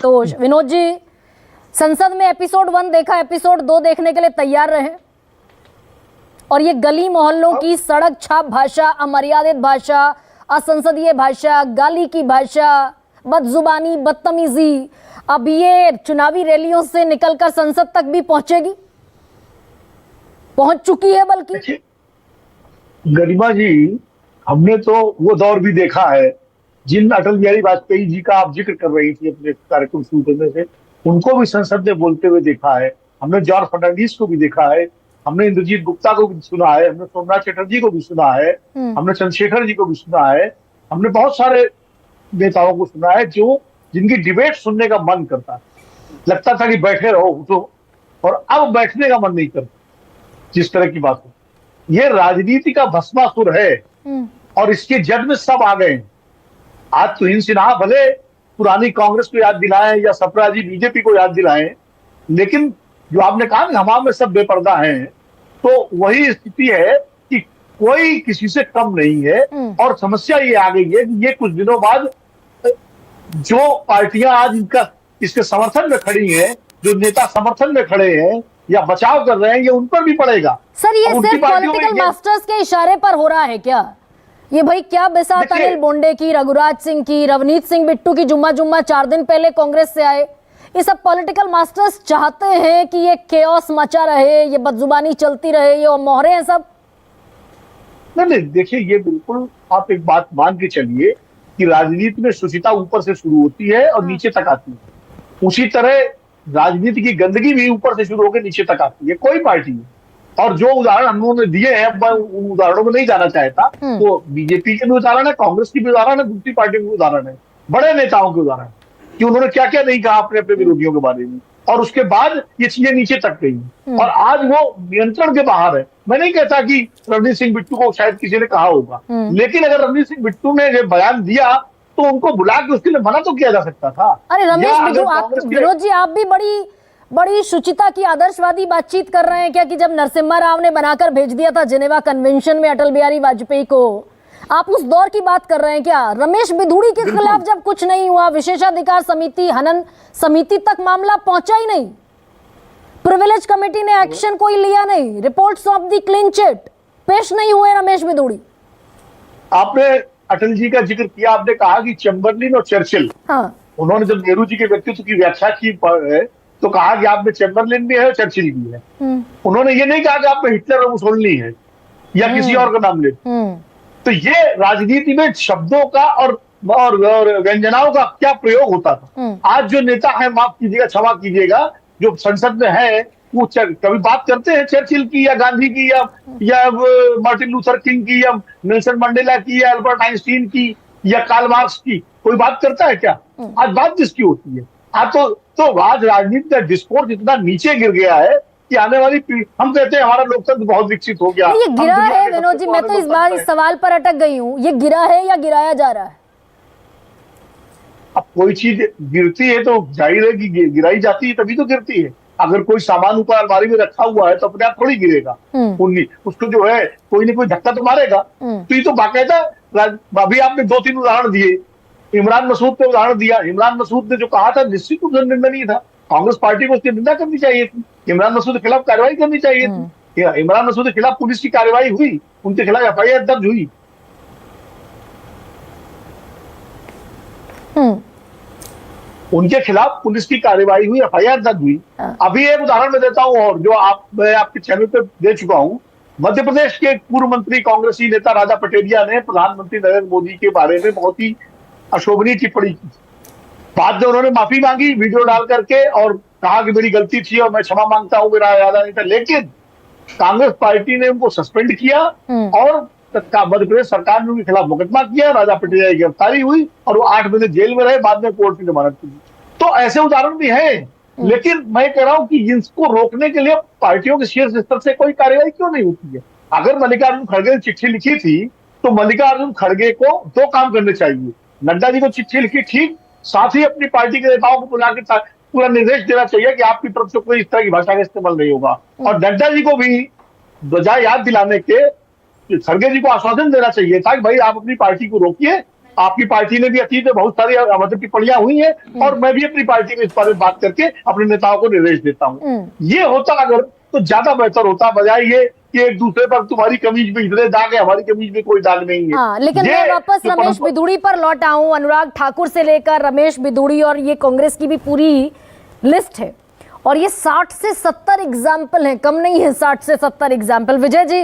संतोष। विनोद जी, संसद में एपिसोड 1 देखा, एपिसोड 2 देखने के लिए तैयार रहे, और ये गली मोहल्लों की सड़क छाप भाषा, अमर्यादित भाषा, असंसदीय भाषा, गाली की भाषा, बदजुबानी, बदतमीजी, अब ये चुनावी रैलियों से निकलकर संसद तक भी पहुंचेगी, पहुंच चुकी है बल्कि। गरिमा जी, हमने तो वो दौर भी देखा है जिन अटल बिहारी वाजपेयी जी का आप जिक्र कर रही थी अपने कार्यक्रम शुरू करने से, उनको भी संसद में बोलते हुए देखा है। हमने जॉर्ज फर्नांडिस को भी देखा है, हमने इंद्रजीत गुप्ता को भी सुना है, हमने सोमनाथ चटर्जी को भी सुना है, हमने चंद्रशेखर जी को भी सुना है, हमने बहुत सारे नेताओं को सुना है जो जिनकी डिबेट सुनने का मन करता है, लगता था कि बैठे रहो तो, और अब बैठने का मन नहीं करता। जिस तरह की बात हो, ये राजनीति का भस्मासुर है और इसके जड़ में सब आ गए। आज तुहिन सिन्हा भले पुरानी कांग्रेस को याद दिलाएं या सप्रा जी बीजेपी को याद दिलाएं, लेकिन जो आपने कहा ना हवा में सब बेपर्दा हैं, तो वही स्थिति है कि कोई किसी से कम नहीं है। और समस्या ये आ गई है कि ये कुछ दिनों बाद जो पार्टियां आज इनका इसके समर्थन में खड़ी हैं, जो नेता समर्थन में खड़े हैं या बचाव कर रहे हैं, ये उन पर भी पड़ेगा। सर, ये सिर्फ पॉलिटिकल मास्टर्स के इशारे पर हो रहा है क्या? ये भाई क्या बिसात अनिल बोंडे की, रघुराज सिंह की, रवनीत सिंह बिट्टू की जुम्मा 4 दिन पहले कांग्रेस से आए, ये सब पॉलिटिकल मास्टर्स चाहते हैं कि ये केओस मचा रहे, ये बदजुबानी चलती रहे, ये मोहरे हैं सब। नहीं, देखिए, ये बिल्कुल आप एक बात मान के चलिए कि राजनीति में सुचिता ऊपर से शुरू होती है और नीचे तक आती है। उसी तरह राजनीति की गंदगी भी ऊपर से शुरू होकर नीचे तक आती है, कोई पार्टी है। और जो उदाहरण हम लोगों ने दिए हैं, मैं उन उदाहरणों में नहीं जाना चाहता, तो बीजेपी के भी उदाहरण है, कांग्रेस की भी उदाहरण है, दूसरी पार्टियों के उदाहरण है, बड़े नेताओं के उदाहरण कि उन्होंने क्या क्या नहीं कहा अपने अपने विरोधियों के बारे में, और उसके बाद ये चीजें नीचे तक गई और आज वो नियंत्रण के बाहर है। मैं नहीं कहता कि रवनीत सिंह बिट्टू को शायद किसी ने कहा होगा, लेकिन अगर रवनीत सिंह बिट्टू ने ये बयान दिया तो उनको बुला के उसके लिए मना तो किया जा सकता था। अरे रमेश बिट्टू, विनोद जी, आप भी बड़ी शुचिता की आदर्शवादी बातचीत कर रहे हैं क्या कि जब नरसिम्हा राव ने बनाकर भेज दिया था जिनेवा कन्वेंशन में अटल बिहारी वाजपेयी को, आप उस दौर की बात कर रहे हैं क्या? रमेश बिधूड़ी के खिलाफ जब कुछ नहीं हुआ, विशेषाधिकार समिति, हनन समिति तक मामला पहुंचा ही नहीं, प्रिविलेज कमेटी ने एक्शन कोई लिया नहीं, reports of the clean chit पेश नहीं हुए रमेश बिधूड़ी। आपने अटल जी का जिक्र किया, आपने कहा कि चैम्बरलिन और चर्चिल, उन्होंने जब नेहरू जी के व्यक्तित्व की व्याख्या की तो कहा कि आप में चैम्बरलिन भी है और चर्चिल भी है। उन्होंने ये नहीं कहा कि आप में हिटलर और मुसोलिनी है या किसी और का नाम ले। तो ये राजनीति में शब्दों का और व्यंजनाओं का क्या प्रयोग होता था। आज जो नेता है, माफ कीजिएगा, क्षमा कीजिएगा, जो संसद में है, वो कभी बात करते हैं चर्चिल की या गांधी की या मार्टिन लूथर किंग की या नेल्सन मंडेला की या अल्बर्ट आइंस्टीन की या कार्ल मार्क्स की? कोई बात करता है क्या? आज बात किसकी होती है? आज तो आज राजनीति का डिस्कोर्स इतना नीचे गिर गया है कि आने वाली हम कहते हैं हमारा लोकतंत्र बहुत विकसित हो गया। ये गिरा है विनोद जी, मैं तो इस बार इस सवाल पर अटक गई हूँ, ये गिरा है या गिराया जा रहा है? अब कोई चीज गिरती है तो जाहिर है कि गिराई जाती है, तभी तो गिरती है। अगर कोई सामान ऊपर अलमारी में रखा हुआ है तो अपने आप थोड़ी गिरेगा, उसको जो है कोई ना कोई धक्का तो मारेगा। तो ये तो बाकायदा, अभी आपने 2-3 उदाहरण दिए, इमरान मसूद का उदाहरण दिया। इमरान मसूद ने जो कहा था निश्चित रूप से निंदनीय था, कांग्रेस पार्टी को उसकी निंदा करनी चाहिए थी, इमरान मसूद के खिलाफ कार्रवाई करनी चाहिए थी। इमरान मसूद के खिलाफ पुलिस की कार्रवाई हुई, उनके खिलाफ एफआईआर दर्ज हुई। उनके खिलाफ पुलिस की कार्रवाई हुई, एफआईआर दर्ज हुई। अभी एक उदाहरण मैं देता हूं, और जो मैं आपके चैनल पे दे चुका हूं। मध्य प्रदेश के पूर्व मंत्री कांग्रेसी नेता राजा पटेरिया ने प्रधानमंत्री नरेंद्र मोदी के बारे में बहुत ही अशोभनीय टिप्पणी की। बाद में उन्होंने माफी मांगी वीडियो डाल करके और कहा कि मेरी गलती थी और मैं क्षमा मांगता हूं, मेरा इरादा नहीं था। लेकिन कांग्रेस पार्टी ने उनको सस्पेंड किया और मध्य प्रदेश सरकार ने उनके खिलाफ मुकदमा किया, राजा पटेरिया की गिरफ्तारी हुई और वो 8 महीने जेल में रहे, बाद में कोर्ट की जमानत की। तो ऐसे उदाहरण भी हैं। लेकिन मैं कह रहा हूं कि जिसको रोकने के लिए पार्टियों के शीर्ष स्तर से कोई कार्रवाई क्यों नहीं होती है? अगर मल्लिकार्जुन खड़गे ने चिट्ठी लिखी थी तो मल्लिकार्जुन खड़गे को 2 काम करने चाहिए। नड्डा जी को चिट्ठी लिखी, ठीक, साथ ही अपनी पार्टी के नेताओं को बुला के पूरा निर्देश देना चाहिए कि आपकी तरफ से कोई इस तरह की भाषा का इस्तेमाल नहीं होगा। और नड्डा जी को भी बजाय याद दिलाने के खड़गे जी को आश्वासन देना चाहिए था कि भाई आप अपनी पार्टी को रोकिए आपकी पार्टी ने भी अतीत में बहुत सारी मतलब टिप्पणियां हुई है, और मैं भी अपनी पार्टी में इस बारे में बात करके अपने नेताओं को निर्देश देता हूं। ये होता अगर तो ज्यादा बेहतर होता, बजाय ये कि एक दूसरे पर तुम्हारी कमीज में इतने दाग है, हमारी कमीज में कोई दाग नहीं है। हाँ, लेकिन ये मैं वापस जो रमेश बिधूड़ी पर लौट आऊं, अनुराग ठाकुर से लेकर रमेश बिधूड़ी, और ये कांग्रेस की भी पूरी लिस्ट है, और ये 60 से 70 एग्जाम्पल हैं, कम नहीं है 60 से 70 एग्जाम्पल। विजय जी,